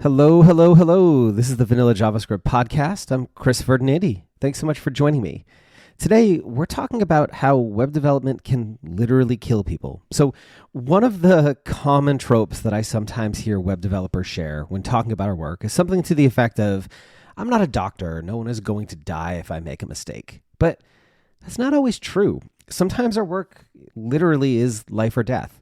Hello, hello, hello. This is the Vanilla JavaScript podcast. I'm Chris Ferdinandi. Thanks so much for joining me. Today, we're talking about how web development can literally kill people. So, one of the common tropes that I sometimes hear web developers share when talking about our work is something to the effect of, I'm not a doctor. No one is going to die if I make a mistake. But that's not always true. Sometimes our work literally is life or death.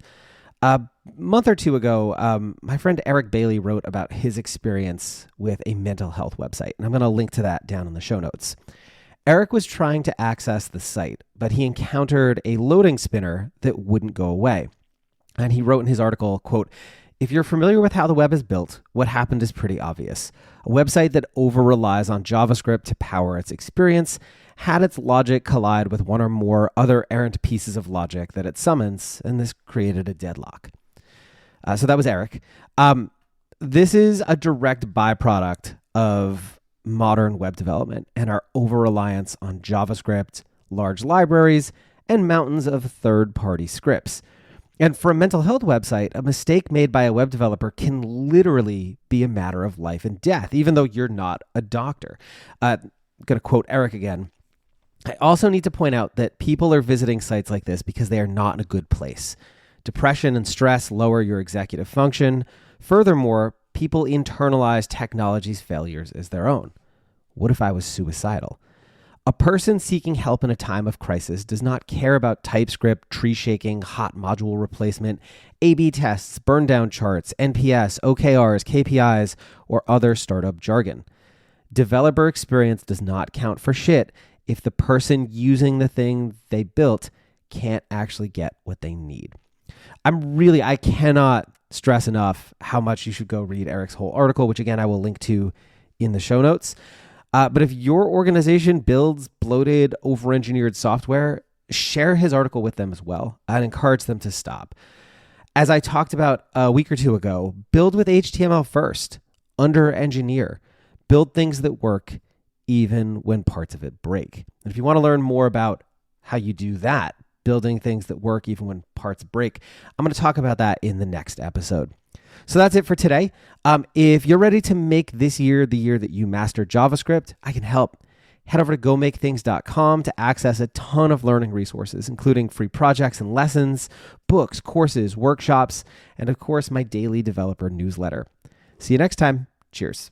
A month or two ago, my friend Eric Bailey wrote about his experience with a mental health website, and I'm going to link to that down in the show notes. Eric was trying to access the site, but he encountered a loading spinner that wouldn't go away. And he wrote in his article, quote, "If you're familiar with how the web is built, what happened is pretty obvious. A website that over-relies on JavaScript to power its experience had its logic collide with one or more other errant pieces of logic that it summons, and this created a deadlock." So that was Eric. This is a direct byproduct of modern web development and our over-reliance on JavaScript, large libraries, and mountains of third-party scripts. And for a mental health website, a mistake made by a web developer can literally be a matter of life and death, even though you're not a doctor. I'm going to quote Eric again. "I also need to point out that people are visiting sites like this because they are not in a good place. Depression and stress lower your executive function. Furthermore, people internalize technology's failures as their own. What if I was suicidal? A person seeking help in a time of crisis does not care about TypeScript, tree shaking, hot module replacement, A/B tests, burn down charts, NPS, OKRs, KPIs, or other startup jargon. Developer experience does not count for shit if the person using the thing they built can't actually get what they need." I cannot stress enough how much you should go read Eric's whole article, which again, I will link to in the show notes. But if your organization builds bloated, over-engineered software, share his article with them as well. I'd encourage them to stop. As I talked about a week or two ago, build with HTML first, under-engineer, build things that work even when parts of it break. And if you want to learn more about how you do that, building things that work even when parts break, I'm going to talk about that in the next episode. So that's it for today. If you're ready to make this year the year that you master JavaScript, I can help. Head over to gomakethings.com to access a ton of learning resources, including free projects and lessons, books, courses, workshops, and of course, my daily developer newsletter. See you next time. Cheers.